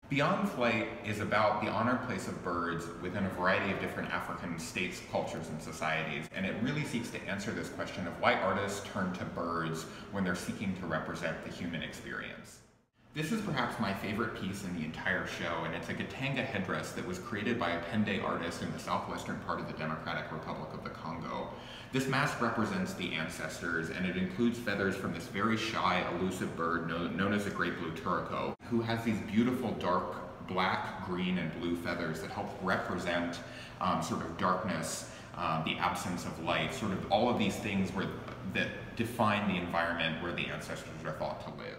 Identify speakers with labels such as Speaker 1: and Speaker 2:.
Speaker 1: Beyond Flight is about the honored place of birds within a variety of different African states, cultures, and societies, and it really seeks to answer this question of why artists turn to birds when they're seeking to represent the human experience. This is perhaps my favorite piece in the entire show, and it's a Katanga headdress that was created by a Pende artist in the southwestern part of the Democratic Republic of the Congo. This mask represents the ancestors, and it includes feathers from this very shy, elusive bird known as the great blue turaco, who has these beautiful dark black, green, and blue feathers that help represent sort of darkness, the absence of light, sort of all of these things that define the environment where the ancestors are thought to live.